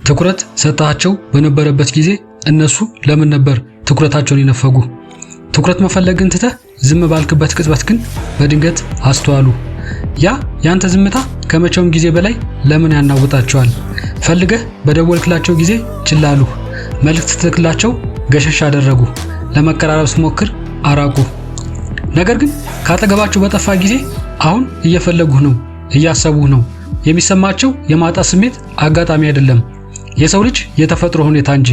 ትኩረት ሰጣቸው በነበረበት ጊዜ እነሱ ለምን ነበር ትኩረታቸውን የነፈጉ? ትኩረት መፈለግን ትተህ ዝም ባልክበት ቅጽበት ግን በድንገት አስተዋሉ። ያ ያንተ ዝምታ ከመቼውም ጊዜ በላይ ለምን ያናውጣቸዋል? ፈልገህ በደወልክላቸው ጊዜ ችላሉ። መልእክት ስትልክላቸው ገሸሽ አደረጉ። ለመቀራረብ ስትሞክር አራቁ። ነገር ግን ካጠገባቸው በጠፋ ጊዜ አሁን እየፈለጉህ ነው፣ እያሰቡህ ነው። የሚሰማቸው የማጣት ስሜት አጋጣሚ አይደለም፣ የሰው ልጅ የተፈጥሮ ሁኔታ እንጂ።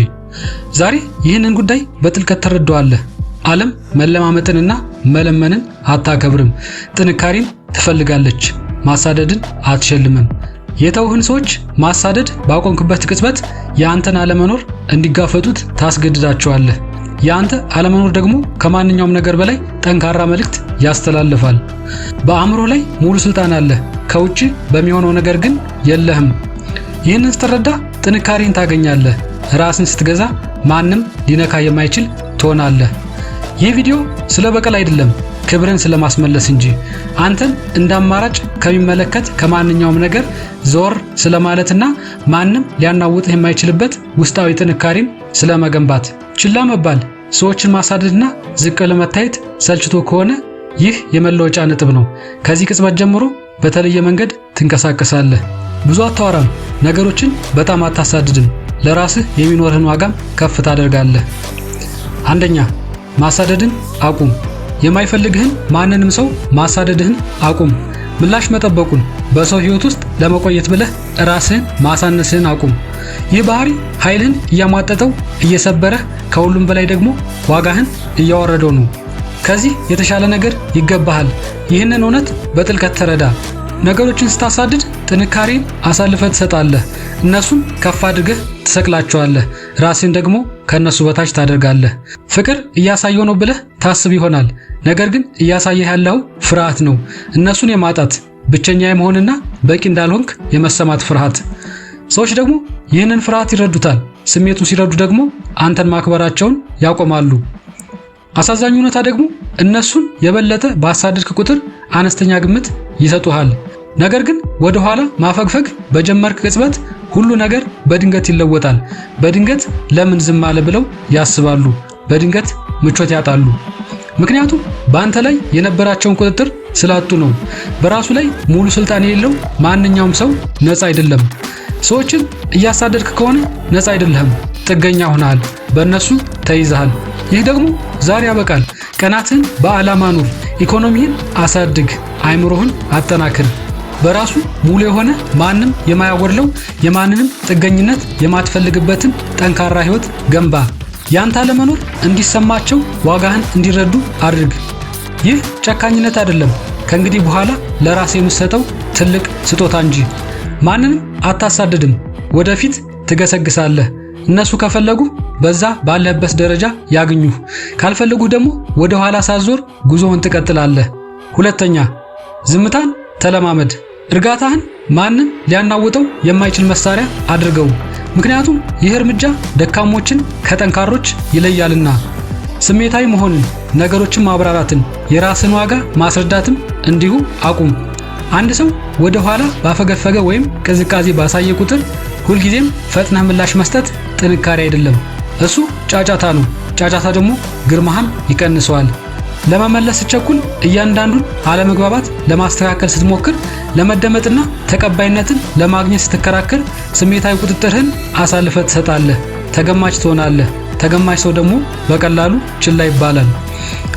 ዛሬ ይህንን ጉዳይ በጥልቀት ተረዳዋለህ። ዓለም መለማመጥንና መለመንን አታከብርም። ጥንካሬን ትፈልጋለች፣ ማሳደድን አትሸልምም። የተውህን ሰዎች ማሳደድ ባቆምክበት ቅጽበት የአንተን አለመኖር እንዲጋፈጡት ታስገድዳቸዋለህ። የአንተ አለመኖር ደግሞ ከማንኛውም ነገር በላይ ጠንካራ መልእክት ያስተላልፋል። በአእምሮ ላይ ሙሉ ስልጣን አለ፣ ከውጭ በሚሆነው ነገር ግን የለህም። ይህንን ስትረዳ ጥንካሬን ታገኛለህ። ራስን ስትገዛ ማንም ሊነካ የማይችል ትሆናለህ። ይህ ቪዲዮ ስለ በቀል አይደለም፣ ክብርን ስለማስመለስ እንጂ። አንተን እንደ አማራጭ ከሚመለከት ከማንኛውም ነገር ዞር ስለማለትና ማንም ሊያናውጥህ የማይችልበት ውስጣዊ ጥንካሬን ስለመገንባት። ችላ መባል፣ ሰዎችን ማሳደድና ዝቅ ለመታየት ሰልችቶ ከሆነ ይህ የመለወጫ ነጥብ ነው። ከዚህ ቅጽበት ጀምሮ በተለየ መንገድ ትንቀሳቀሳለህ። ብዙ አታወራም፣ ነገሮችን በጣም አታሳድድም። ለራስህ የሚኖርህን ዋጋም ከፍ ታደርጋለህ። አንደኛ፣ ማሳደድን አቁም። የማይፈልግህን ማንንም ሰው ማሳደድህን አቁም። ምላሽ መጠበቁን፣ በሰው ህይወት ውስጥ ለመቆየት ብለህ ራስህን ማሳነስህን አቁም። ይህ ባህሪ ኃይልህን እያሟጠጠው እየሰበረህ፣ ከሁሉም በላይ ደግሞ ዋጋህን እያወረደው ነው። ከዚህ የተሻለ ነገር ይገባሃል። ይህንን እውነት በጥልቀት ተረዳ። ነገሮችን ስታሳድድ ጥንካሬን አሳልፈህ ትሰጣለህ። እነሱን ከፍ አድርገህ ትሰቅላቸዋለህ። ራስን ደግሞ ከነሱ በታች ታደርጋለህ። ፍቅር እያሳየው ነው ብለህ ታስብ ይሆናል። ነገር ግን እያሳየህ ያለው ፍርሃት ነው። እነሱን የማጣት ብቸኛ የመሆንና በቂ እንዳልሆንክ የመሰማት ፍርሃት። ሰዎች ደግሞ ይህንን ፍርሃት ይረዱታል። ስሜቱን ሲረዱ ደግሞ አንተን ማክበራቸውን ያቆማሉ። አሳዛኙ እውነታ ደግሞ እነሱን የበለጠ ባሳደድክ ቁጥር አነስተኛ ግምት ይሰጡሃል። ነገር ግን ወደ ኋላ ማፈግፈግ በጀመርክ ቅጽበት ሁሉ ነገር በድንገት ይለወጣል። በድንገት ለምን ዝም አለ ብለው ያስባሉ። በድንገት ምቾት ያጣሉ። ምክንያቱም በአንተ ላይ የነበራቸውን ቁጥጥር ስላጡ ነው። በራሱ ላይ ሙሉ ስልጣን የሌለው ማንኛውም ሰው ነፃ አይደለም። ሰዎችን እያሳደድክ ከሆነ ነፃ አይደለህም፣ ጥገኛ ሆነሃል። በእነሱ ተይዘሃል። ይህ ደግሞ ዛሬ ያበቃል። ቀናትን በዓላማ ኑር። ኢኮኖሚህን አሳድግ። አእምሮህን አጠናክር። በራሱ ሙሉ የሆነ ማንም የማያወርለው የማንንም ጥገኝነት የማትፈልግበትን ጠንካራ ህይወት ገንባ። ያንተ አለመኖር እንዲሰማቸው ዋጋህን እንዲረዱ አድርግ። ይህ ጨካኝነት አይደለም፣ ከእንግዲህ በኋላ ለራስ የምትሰጠው ትልቅ ስጦታ እንጂ። ማንንም አታሳድድም፣ ወደፊት ትገሰግሳለህ። እነሱ ከፈለጉ በዛ ባለህበት ደረጃ ያግኙህ፣ ካልፈለጉ ደግሞ ወደ ኋላ ሳትዞር ጉዞህን ትቀጥላለህ። ሁለተኛ፣ ዝምታን ተለማመድ። እርጋታህን ማንም ሊያናውጠው የማይችል መሳሪያ አድርገው። ምክንያቱም ይህ እርምጃ ደካሞችን ከጠንካሮች ይለያልና። ስሜታዊ መሆንን፣ ነገሮችን ማብራራትን፣ የራስን ዋጋ ማስረዳትም እንዲሁ አቁም። አንድ ሰው ወደ ኋላ ባፈገፈገ ወይም ቅዝቃዜ ባሳየ ቁጥር ሁልጊዜም ፈጥነህ ምላሽ መስጠት ጥንካሬ አይደለም፣ እሱ ጫጫታ ነው። ጫጫታ ደግሞ ግርማህን ይቀንሰዋል። ለመመለስ ስትቸኩል፣ እያንዳንዱን አለመግባባት ለማስተካከል ስትሞክር፣ ለመደመጥና ተቀባይነትን ለማግኘት ስትከራከር ስሜታዊ ቁጥጥርህን አሳልፈህ ትሰጣለህ። ተገማች ትሆናለህ። ተገማች ሰው ደግሞ በቀላሉ ችላ ይባላል።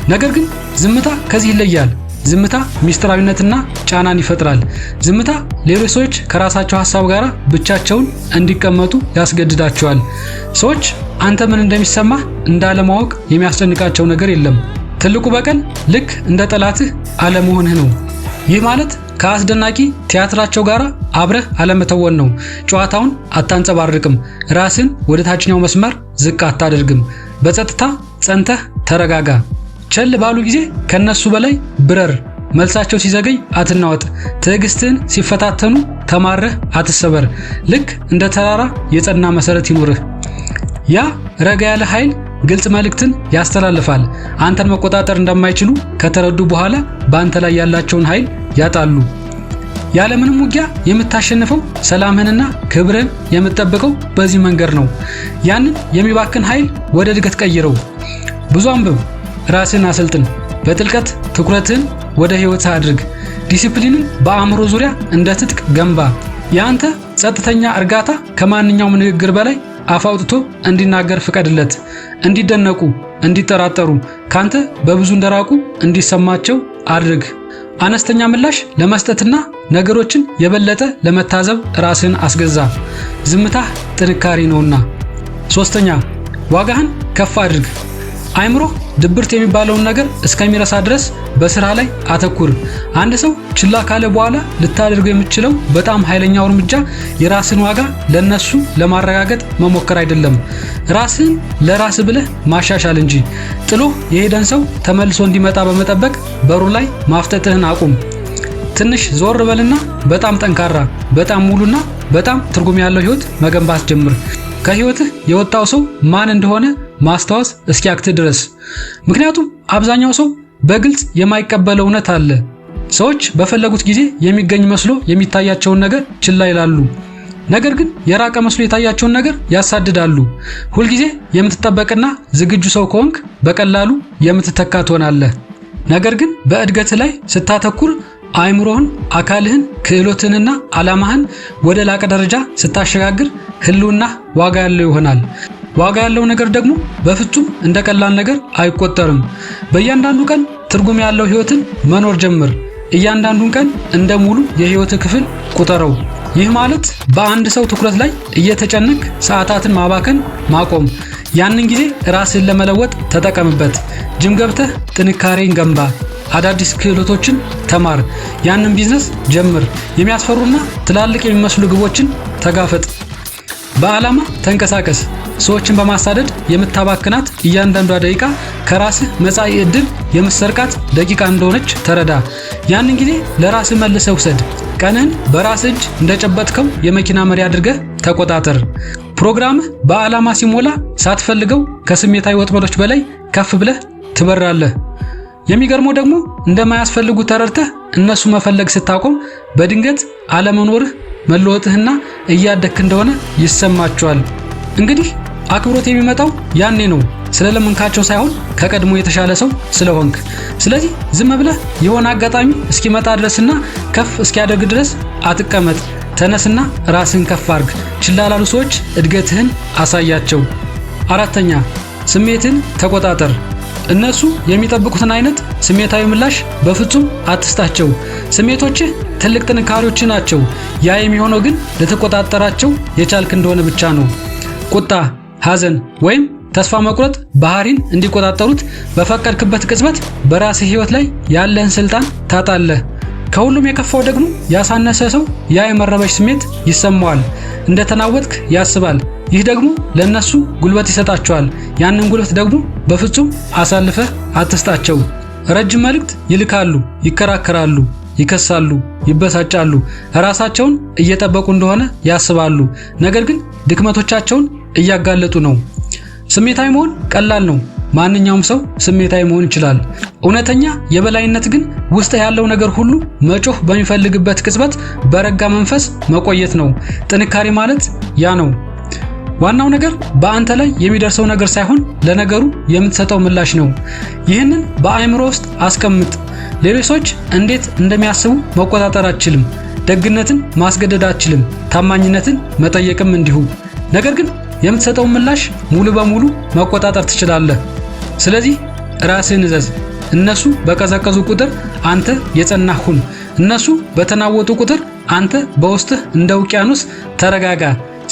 ነገር ግን ዝምታ ከዚህ ይለያል። ዝምታ ሚስጥራዊነትና ጫናን ይፈጥራል። ዝምታ ሌሎች ሰዎች ከራሳቸው ሐሳብ ጋር ብቻቸውን እንዲቀመጡ ያስገድዳቸዋል። ሰዎች አንተ ምን እንደሚሰማህ እንዳለማወቅ የሚያስጨንቃቸው ነገር የለም። ትልቁ በቀል ልክ እንደ ጠላትህ አለመሆንህ ነው። ይህ ማለት ከአስደናቂ ቲያትራቸው ጋር አብረህ አለመተወን ነው። ጨዋታውን አታንጸባርቅም። ራስን ወደ ታችኛው መስመር ዝቅ አታደርግም። በጸጥታ ጸንተህ ተረጋጋ። ቸል ባሉ ጊዜ ከነሱ በላይ ብረር። መልሳቸው ሲዘገይ አትናወጥ። ትዕግስትህን ሲፈታተኑ ተማረህ አትሰበር። ልክ እንደ ተራራ የጸና መሰረት ይኑርህ። ያ ረጋ ያለ ኃይል ግልጽ መልእክትን ያስተላልፋል። አንተን መቆጣጠር እንደማይችሉ ከተረዱ በኋላ በአንተ ላይ ያላቸውን ኃይል ያጣሉ። ያለምንም ውጊያ የምታሸንፈው ሰላምህንና ክብርን የምትጠብቀው በዚህ መንገድ ነው። ያንን የሚባክን ኃይል ወደ እድገት ቀይረው። ብዙ አንብብ፣ ራስን አሰልጥን፣ በጥልቀት ትኩረትን ወደ ህይወት አድርግ። ዲሲፕሊንን በአእምሮ ዙሪያ እንደ ትጥቅ ገንባ። ያንተ ጸጥተኛ እርጋታ ከማንኛውም ንግግር በላይ አፍ አውጥቶ እንዲናገር ፍቀድለት። እንዲደነቁ፣ እንዲጠራጠሩ፣ ካንተ በብዙ እንደራቁ እንዲሰማቸው አድርግ። አነስተኛ ምላሽ ለመስጠትና ነገሮችን የበለጠ ለመታዘብ ራስን አስገዛ። ዝምታህ ጥንካሬ ነውና። 3ኛ ዋጋህን ከፍ አድርግ። አእምሮ ድብርት የሚባለውን ነገር እስከሚረሳ ድረስ በስራ ላይ አተኩር። አንድ ሰው ችላ ካለ በኋላ ልታደርገው የምትችለው በጣም ኃይለኛው እርምጃ የራስን ዋጋ ለነሱ ለማረጋገጥ መሞከር አይደለም፣ ራስን ለራስ ብለህ ማሻሻል እንጂ። ጥሎ የሄደን ሰው ተመልሶ እንዲመጣ በመጠበቅ በሩ ላይ ማፍጠጥህን አቁም። ትንሽ ዞር በልና በጣም ጠንካራ፣ በጣም ሙሉና በጣም ትርጉም ያለው ህይወት መገንባት ጀምር። ከህይወትህ የወጣው ሰው ማን እንደሆነ ማስታወስ እስኪያክት ድረስ። ምክንያቱም አብዛኛው ሰው በግልጽ የማይቀበለው እውነት አለ። ሰዎች በፈለጉት ጊዜ የሚገኝ መስሎ የሚታያቸውን ነገር ችላ ይላሉ። ነገር ግን የራቀ መስሎ የታያቸውን ነገር ያሳድዳሉ። ሁልጊዜ የምትጠበቅና ዝግጁ ሰው ከሆንክ በቀላሉ የምትተካ ትሆናለህ። ነገር ግን በእድገት ላይ ስታተኩር አእምሮህን፣ አካልህን፣ ክህሎትህንና ዓላማህን ወደ ላቀ ደረጃ ስታሸጋግር ህልውና ዋጋ ያለው ይሆናል። ዋጋ ያለው ነገር ደግሞ በፍጹም እንደ ቀላል ነገር አይቆጠርም። በእያንዳንዱ ቀን ትርጉም ያለው ህይወትን መኖር ጀምር። እያንዳንዱን ቀን እንደ ሙሉ የህይወት ክፍል ቁጠረው። ይህ ማለት በአንድ ሰው ትኩረት ላይ እየተጨነቅ ሰዓታትን ማባከን ማቆም። ያንን ጊዜ ራስህን ለመለወጥ ተጠቀምበት። ጅም ገብተህ ጥንካሬን ገንባ። አዳዲስ ክህሎቶችን ተማር። ያንን ቢዝነስ ጀምር። የሚያስፈሩና ትላልቅ የሚመስሉ ግቦችን ተጋፈጥ። በዓላማ ተንቀሳቀስ። ሰዎችን በማሳደድ የምታባክናት እያንዳንዷ ደቂቃ ከራስህ መጻኢ ዕድል የምትሰርቃት ደቂቃ እንደሆነች ተረዳ። ያንን ጊዜ ለራስህ መልሰህ ውሰድ። ቀንህን በራስህ እጅ እንደጨበጥከው የመኪና መሪ አድርገህ ተቆጣጠር። ፕሮግራምህ በዓላማ ሲሞላ ሳትፈልገው ከስሜታዊ ወጥመዶች በላይ ከፍ ብለህ ትበራለህ። የሚገርመው ደግሞ እንደማያስፈልጉ ተረድተህ እነሱ መፈለግ ስታቆም በድንገት አለመኖርህ መለወጥህና እያደግክ እንደሆነ ይሰማቸዋል። እንግዲህ አክብሮት የሚመጣው ያኔ ነው፣ ስለለመንካቸው ሳይሆን ከቀድሞ የተሻለ ሰው ስለሆንክ። ስለዚህ ዝም ብለህ የሆነ አጋጣሚ እስኪመጣ ድረስና ከፍ እስኪያደርግ ድረስ አትቀመጥ። ተነስና ራስን ከፍ አድርግ። ችላ ላሉ ሰዎች እድገትህን አሳያቸው። 4ኛ ስሜትን ተቆጣጠር። እነሱ የሚጠብቁትን አይነት ስሜታዊ ምላሽ በፍጹም አትስጣቸው። ስሜቶችህ ትልቅ ጥንካሬዎች ናቸው። ያ የሚሆነው ግን ልትቆጣጠራቸው የቻልክ እንደሆነ ብቻ ነው። ቁጣ፣ ሐዘን ወይም ተስፋ መቁረጥ ባህሪን እንዲቆጣጠሩት በፈቀድክበት ቅጽበት በራስህ ህይወት ላይ ያለህን ስልጣን ታጣለህ። ከሁሉም የከፋው ደግሞ ያሳነሰ ሰው ያ የመረበሽ ስሜት ይሰማዋል፣ እንደተናወጥክ ያስባል። ይህ ደግሞ ለነሱ ጉልበት ይሰጣቸዋል። ያንን ጉልበት ደግሞ በፍጹም አሳልፈህ አትስጣቸው። ረጅም መልእክት ይልካሉ፣ ይከራከራሉ፣ ይከሳሉ፣ ይበሳጫሉ፣ ራሳቸውን እየጠበቁ እንደሆነ ያስባሉ። ነገር ግን ድክመቶቻቸውን እያጋለጡ ነው። ስሜታዊ መሆን ቀላል ነው። ማንኛውም ሰው ስሜታዊ መሆን ይችላል። እውነተኛ የበላይነት ግን ውስጥ ያለው ነገር ሁሉ መጮህ በሚፈልግበት ቅጽበት በረጋ መንፈስ መቆየት ነው። ጥንካሬ ማለት ያ ነው። ዋናው ነገር በአንተ ላይ የሚደርሰው ነገር ሳይሆን ለነገሩ የምትሰጠው ምላሽ ነው። ይህንን በአእምሮ ውስጥ አስቀምጥ። ሌሎች ሰዎች እንዴት እንደሚያስቡ መቆጣጠር አትችልም። ደግነትን ማስገደድ አትችልም። ታማኝነትን መጠየቅም እንዲሁ። ነገር ግን የምትሰጠው ምላሽ ሙሉ በሙሉ መቆጣጠር ትችላለህ። ስለዚህ ራስህን እዘዝ። እነሱ በቀዘቀዙ ቁጥር አንተ የጸናህ ሁን። እነሱ በተናወጡ ቁጥር አንተ በውስጥህ እንደ ውቅያኖስ ተረጋጋ።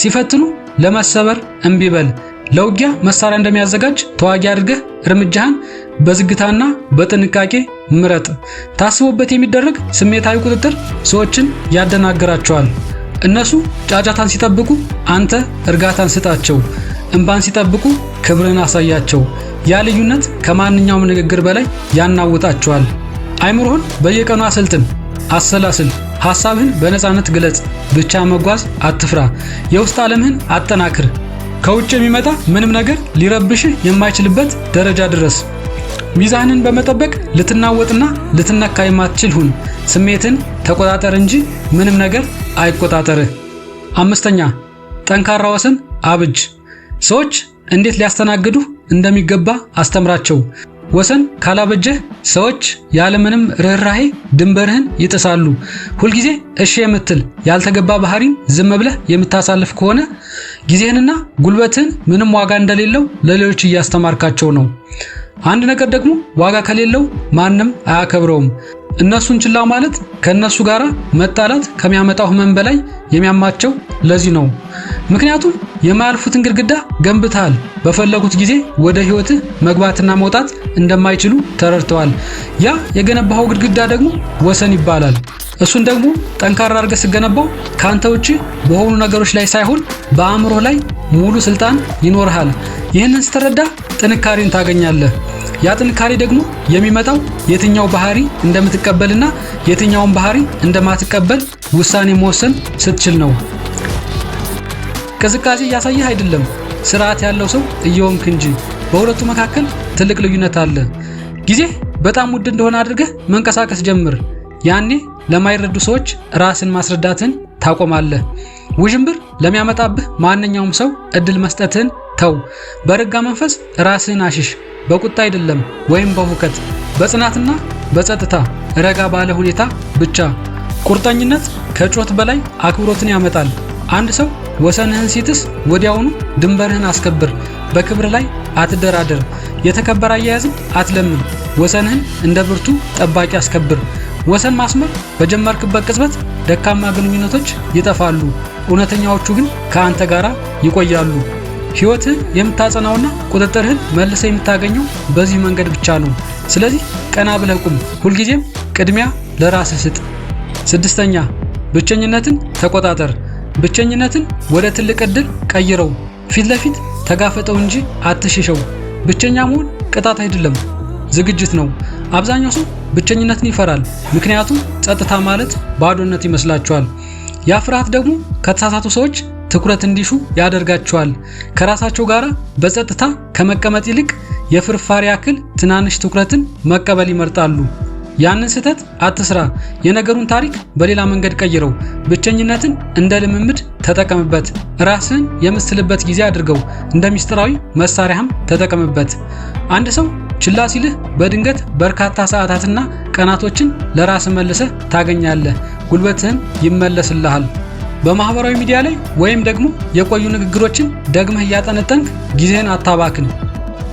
ሲፈትኑ ለመሰበር እምቢ በል። ለውጊያ መሳሪያ እንደሚያዘጋጅ ተዋጊ አድርገህ እርምጃህን በዝግታና በጥንቃቄ ምረጥ። ታስቦበት የሚደረግ ስሜታዊ ቁጥጥር ሰዎችን ያደናግራቸዋል። እነሱ ጫጫታን ሲጠብቁ አንተ እርጋታን ስጣቸው። እንባን ሲጠብቁ ክብርን አሳያቸው። ያ ልዩነት ከማንኛውም ንግግር በላይ ያናውጣቸዋል። አእምሮህን በየቀኑ አሰልጥን፣ አሰላስል። ሐሳብህን በነፃነት ግለጽ። ብቻ መጓዝ አትፍራ። የውስጥ ዓለምህን አጠናክር። ከውጭ የሚመጣ ምንም ነገር ሊረብሽህ የማይችልበት ደረጃ ድረስ። ሚዛንን በመጠበቅ ልትናወጥና ልትነካ የማትችል ሁን። ስሜትን ተቆጣጠር እንጂ ምንም ነገር አይቆጣጠርህ። 5ኛ ጠንካራ ወሰን አብጅ። ሰዎች እንዴት ሊያስተናግዱ እንደሚገባ አስተምራቸው። ወሰን ካላበጀህ ሰዎች ያለምንም ርህራሄ ድንበርህን ይጥሳሉ። ሁልጊዜ እሺ የምትል ያልተገባ ባህሪን ዝም ብለህ የምታሳልፍ ከሆነ ጊዜህንና ጉልበትህን ምንም ዋጋ እንደሌለው ለሌሎች እያስተማርካቸው ነው። አንድ ነገር ደግሞ ዋጋ ከሌለው ማንም አያከብረውም። እነሱን ችላ ማለት ከነሱ ጋራ መጣላት ከሚያመጣው ህመም በላይ የሚያማቸው ለዚህ ነው። ምክንያቱም የማያልፉትን ግድግዳ ገንብተሃል። በፈለጉት ጊዜ ወደ ህይወትህ መግባትና መውጣት እንደማይችሉ ተረድተዋል። ያ የገነባው ግድግዳ ደግሞ ወሰን ይባላል። እሱን ደግሞ ጠንካራ አድርገህ ስትገነባው ካንተ ውጪ በሆኑ ነገሮች ላይ ሳይሆን በአእምሮ ላይ ሙሉ ስልጣን ይኖርሃል። ይህንን ስትረዳ ጥንካሬን ታገኛለህ። ያ ጥንካሬ ደግሞ የሚመጣው የትኛው ባህሪ እንደምትቀበልና የትኛውን ባህሪ እንደማትቀበል ውሳኔ መወሰን ስትችል ነው። ቅዝቃዜ እያሳየህ አይደለም፣ ስርዓት ያለው ሰው እየሆንክ እንጂ። በሁለቱ መካከል ትልቅ ልዩነት አለ። ጊዜ በጣም ውድ እንደሆነ አድርገህ መንቀሳቀስ ጀምር። ያኔ ለማይረዱ ሰዎች ራስን ማስረዳትን ታቆማለህ። ውዥንብር ለሚያመጣብህ ማንኛውም ሰው እድል መስጠትን ተው። በረጋ መንፈስ ራስህን አሽሽ። በቁጣ አይደለም ወይም በሁከት፣ በጽናትና በጸጥታ ረጋ ባለ ሁኔታ ብቻ። ቁርጠኝነት ከጮት በላይ አክብሮትን ያመጣል። አንድ ሰው ወሰንህን ሲጥስ ወዲያውኑ ድንበርህን አስከብር። በክብር ላይ አትደራደር። የተከበረ አያያዝን አትለምን። ወሰንህን እንደ ብርቱ ጠባቂ አስከብር። ወሰን ማስመር በጀመርክበት ቅጽበት ደካማ ግንኙነቶች ይጠፋሉ፣ እውነተኛዎቹ ግን ከአንተ ጋር ይቆያሉ። ህይወትህን የምታጸናውና ቁጥጥርህን መልሰህ የምታገኘው በዚህ መንገድ ብቻ ነው። ስለዚህ ቀና ብለህ ቁም። ሁልጊዜም ቅድሚያ ለራስህ ስጥ። 6ኛ ብቸኝነትን ተቆጣጠር። ብቸኝነትን ወደ ትልቅ ዕድል ቀይረው። ፊት ለፊት ተጋፈጠው እንጂ አትሽሸው። ብቸኛ መሆን ቅጣት አይደለም፣ ዝግጅት ነው። አብዛኛው ሰው ብቸኝነትን ይፈራል፣ ምክንያቱም ጸጥታ ማለት ባዶነት ይመስላቸዋል። ያ ፍርሃት ደግሞ ከተሳሳቱ ሰዎች ትኩረት እንዲሹ ያደርጋቸዋል። ከራሳቸው ጋር በጸጥታ ከመቀመጥ ይልቅ የፍርፋሪ ያክል ትናንሽ ትኩረትን መቀበል ይመርጣሉ። ያንን ስህተት አትስራ። የነገሩን ታሪክ በሌላ መንገድ ቀይረው። ብቸኝነትን እንደ ልምምድ ተጠቀምበት። ራስህን የምትስልበት ጊዜ አድርገው። እንደ ሚስጥራዊ መሳሪያም ተጠቀምበት። አንድ ሰው ችላ ሲልህ በድንገት በርካታ ሰዓታትና ቀናቶችን ለራስህ መልሰህ ታገኛለህ። ጉልበትህም ይመለስልሃል። በማህበራዊ ሚዲያ ላይ ወይም ደግሞ የቆዩ ንግግሮችን ደግመህ እያጠነጠንክ ጊዜህን አታባክን።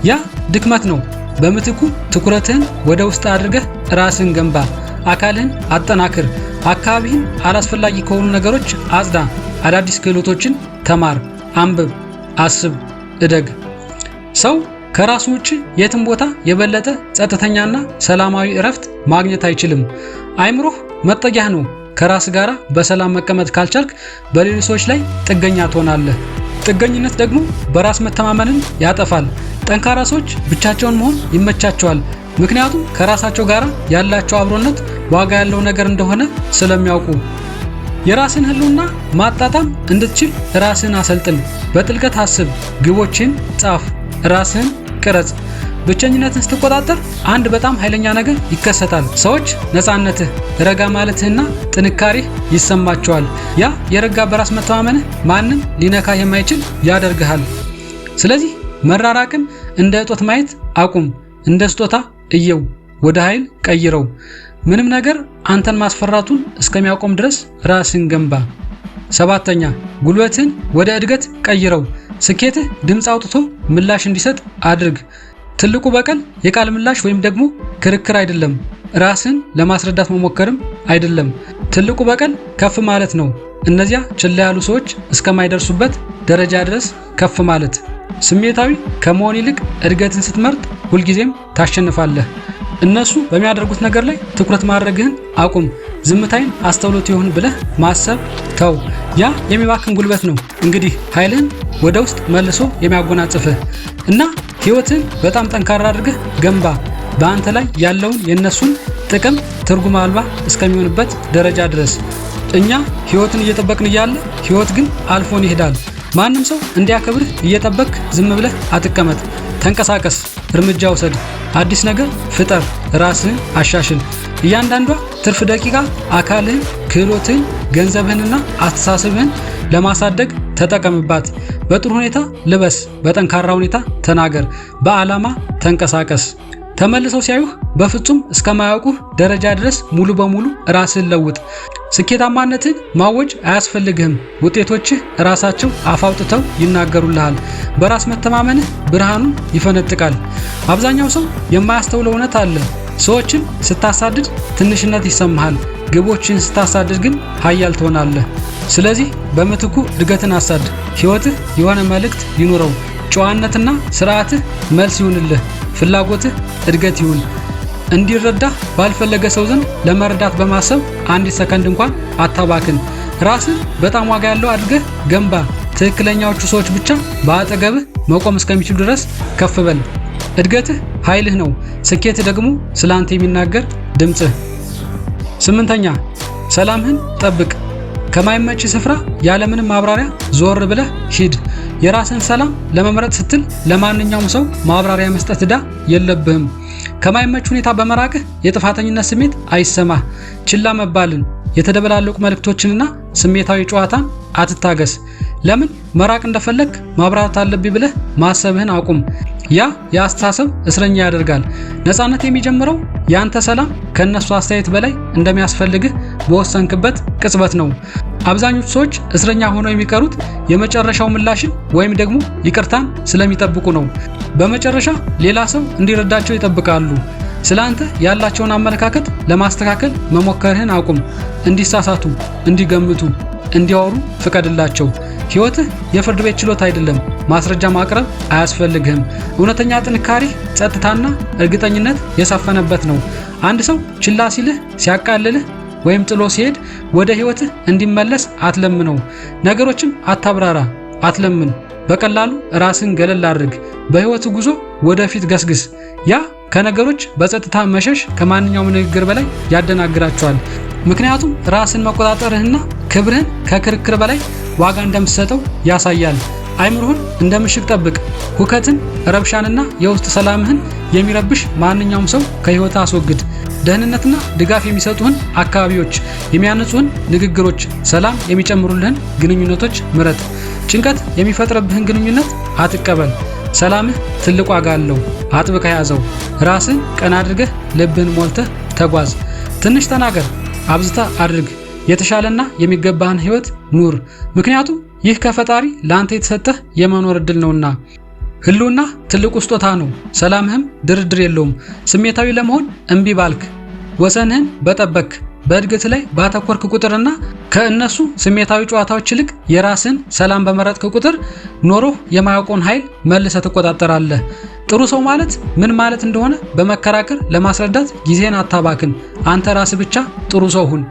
ያ ድክመት ነው። በምትኩ ትኩረትህን ወደ ውስጥ አድርገህ ራስህን ገንባ። አካልህን አጠናክር። አካባቢህን አላስፈላጊ ከሆኑ ነገሮች አጽዳ። አዳዲስ ክህሎቶችን ተማር፣ አንብብ፣ አስብ፣ እደግ። ሰው ከራሱ ውጭ የትም ቦታ የበለጠ ጸጥተኛና ሰላማዊ እረፍት ማግኘት አይችልም። አይምሮህ መጠጊያህ ነው። ከራስ ጋራ በሰላም መቀመጥ ካልቻልክ በሌሎች ሰዎች ላይ ጥገኛ ትሆናለህ። ጥገኝነት ደግሞ በራስ መተማመንን ያጠፋል። ጠንካራ ሰዎች ብቻቸውን መሆን ይመቻቸዋል፣ ምክንያቱም ከራሳቸው ጋር ያላቸው አብሮነት ዋጋ ያለው ነገር እንደሆነ ስለሚያውቁ። የራስን ህልውና ማጣጣም እንድትችል ራስን አሰልጥን። በጥልቀት አስብ፣ ግቦችን ጻፍ፣ ራስን ቅረጽ። ብቸኝነትን ስትቆጣጠር አንድ በጣም ኃይለኛ ነገር ይከሰታል። ሰዎች ነፃነትህ፣ ረጋ ማለትህና ጥንካሬህ ይሰማቸዋል። ያ የረጋ በራስ መተማመንህ ማንም ሊነካ የማይችል ያደርግሃል። ስለዚህ መራራቅን እንደ እጦት ማየት አቁም። እንደ ስጦታ እየው፣ ወደ ኃይል ቀይረው። ምንም ነገር አንተን ማስፈራቱን እስከሚያቆም ድረስ ራስን ገንባ። 7ኛ ጉልበትን ወደ እድገት ቀይረው። ስኬትህ ድምፅ አውጥቶ ምላሽ እንዲሰጥ አድርግ። ትልቁ በቀል የቃል ምላሽ ወይም ደግሞ ክርክር አይደለም። ራስን ለማስረዳት መሞከርም አይደለም። ትልቁ በቀል ከፍ ማለት ነው። እነዚያ ችላ ያሉ ሰዎች እስከማይደርሱበት ደረጃ ድረስ ከፍ ማለት። ስሜታዊ ከመሆን ይልቅ እድገትን ስትመርጥ ሁልጊዜም ታሸንፋለህ። እነሱ በሚያደርጉት ነገር ላይ ትኩረት ማድረግህን አቁም። ዝምታይን አስተውሎት ይሁን ብለህ ማሰብ ተው። ያ የሚባክን ጉልበት ነው። እንግዲህ ኃይልህን ወደ ውስጥ መልሶ የሚያጎናጽፍህ እና ህይወትን በጣም ጠንካራ አድርገህ ገንባ። በአንተ ላይ ያለውን የነሱን ጥቅም ትርጉም አልባ እስከሚሆንበት ደረጃ ድረስ። እኛ ህይወትን እየጠበቅን እያለ ህይወት ግን አልፎን ይሄዳል። ማንም ሰው እንዲያከብርህ እየጠበቅክ ዝም ብለህ አትቀመጥ። ተንቀሳቀስ። እርምጃ ውሰድ። አዲስ ነገር ፍጠር። ራስህን አሻሽል። እያንዳንዷ ትርፍ ደቂቃ አካልህን፣ ክህሎትህን፣ ገንዘብህንና አስተሳሰብህን ለማሳደግ ተጠቀምባት። በጥሩ ሁኔታ ልበስ፣ በጠንካራ ሁኔታ ተናገር፣ በዓላማ ተንቀሳቀስ። ተመልሰው ሲያዩህ በፍጹም እስከማያውቁህ ደረጃ ድረስ ሙሉ በሙሉ ራስህን ለውጥ። ስኬታማነትን ማወጅ አያስፈልግህም። ውጤቶችህ ራሳቸው አፍ አውጥተው ይናገሩልሃል። በራስ መተማመንህ ብርሃኑን ይፈነጥቃል። አብዛኛው ሰው የማያስተውለው እውነት አለ። ሰዎችን ስታሳድድ ትንሽነት ይሰማሃል። ግቦችን ስታሳድድ ግን ኃያል ትሆናለህ። ስለዚህ በምትኩ እድገትን አሳድ። ሕይወትህ የሆነ መልእክት ይኑረው። ጨዋነትና ስርዓትህ መልስ ይሁንልህ። ፍላጎትህ እድገት ይሁን። እንዲረዳህ ባልፈለገ ሰው ዘንድ ለመረዳት በማሰብ አንዲት ሰከንድ እንኳን አታባክን። ራስህ በጣም ዋጋ ያለው አድርገህ ገንባ። ትክክለኛዎቹ ሰዎች ብቻ በአጠገብህ መቆም እስከሚችሉ ድረስ ከፍ በል። እድገትህ ኃይልህ ነው። ስኬትህ ደግሞ ስላንተ የሚናገር ድምጽህ። 8ኛ ሰላምህን ጠብቅ። ከማይመች ስፍራ ያለምንም ማብራሪያ ዞር ብለህ ሂድ። የራስን ሰላም ለመምረጥ ስትል ለማንኛውም ሰው ማብራሪያ መስጠት ዕዳ የለብህም። ከማይመች ሁኔታ በመራቅህ የጥፋተኝነት ስሜት አይሰማህ። ችላ መባልን፣ የተደበላለቁ መልእክቶችንና ስሜታዊ ጨዋታን አትታገስ። ለምን መራቅ እንደፈለግ ማብራራት አለብኝ ብለህ ማሰብህን አቁም። ያ የአስተሳሰብ እስረኛ ያደርጋል። ነፃነት የሚጀምረው ያንተ ሰላም ከነሱ አስተያየት በላይ እንደሚያስፈልግህ በወሰንክበት ቅጽበት ነው። አብዛኞቹ ሰዎች እስረኛ ሆነው የሚቀሩት የመጨረሻው ምላሽን ወይም ደግሞ ይቅርታን ስለሚጠብቁ ነው። በመጨረሻ ሌላ ሰው እንዲረዳቸው ይጠብቃሉ። ስላንተ ያላቸውን አመለካከት ለማስተካከል መሞከርህን አቁም። እንዲሳሳቱ፣ እንዲገምቱ፣ እንዲያወሩ ፍቀድላቸው። ሕይወትህ የፍርድ ቤት ችሎት አይደለም። ማስረጃ ማቅረብ አያስፈልግህም። እውነተኛ ጥንካሬ ጸጥታና እርግጠኝነት የሰፈነበት ነው። አንድ ሰው ችላ ሲልህ፣ ሲያቃልልህ ወይም ጥሎ ሲሄድ ወደ ሕይወትህ እንዲመለስ አትለምነው። ነገሮችን አታብራራ፣ አትለምን። በቀላሉ ራስን ገለል አድርግ። በሕይወት ጉዞ ወደፊት ገስግስ። ያ ከነገሮች በጸጥታ መሸሽ ከማንኛውም ንግግር በላይ ያደናግራቸዋል። ምክንያቱም ራስን መቆጣጠርህና ክብርህን ከክርክር በላይ ዋጋ እንደምትሰጠው ያሳያል። አይምሮህን እንደ ምሽግ ጠብቅ። ሁከትን፣ ረብሻንና የውስጥ ሰላምህን የሚረብሽ ማንኛውም ሰው ከሕይወት አስወግድ። ደህንነትና ድጋፍ የሚሰጡህን አካባቢዎች፣ የሚያነጹህን ንግግሮች፣ ሰላም የሚጨምሩልህን ግንኙነቶች ምረጥ። ጭንቀት የሚፈጥርብህን ግንኙነት አትቀበል። ሰላምህ ትልቅ ዋጋ አለው። አጥብቀህ ያዘው። ራስህን ቀና አድርገህ ልብህን ሞልተህ ተጓዝ። ትንሽ ተናገር፣ አብዝተህ አድርግ። የተሻለና የሚገባህን ሕይወት ኑር። ምክንያቱም ይህ ከፈጣሪ ለአንተ የተሰጠህ የመኖር ዕድል ነውና። ህልውና ትልቁ ስጦታ ነው። ሰላምህም ድርድር የለውም። ስሜታዊ ለመሆን እምቢ ባልክ፣ ወሰንህን በጠበክ፣ በእድገት ላይ ባተኮርክ ቁጥርና ከእነሱ ስሜታዊ ጨዋታዎች ይልቅ የራስን ሰላም በመረጥክ ቁጥር ኖሮህ የማያውቀውን ኃይል መልሰህ ትቆጣጠራለህ። ጥሩ ሰው ማለት ምን ማለት እንደሆነ በመከራከር ለማስረዳት ጊዜን አታባክን። አንተ ራስህ ብቻ ጥሩ ሰው ሁን።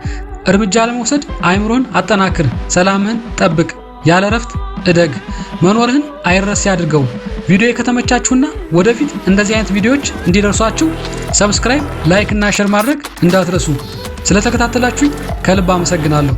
እርምጃ ለመውሰድ አይምሮን አጠናክር። ሰላምህን ጠብቅ። ያለ ረፍት እደግ። መኖርህን አይረሴ አድርገው። ቪዲዮ ከተመቻችሁና ወደፊት እንደዚህ አይነት ቪዲዮዎች እንዲደርሷችሁ ሰብስክራይብ፣ ላይክ እና ሼር ማድረግ እንዳትረሱ። ስለተከታተላችሁኝ ከልብ አመሰግናለሁ።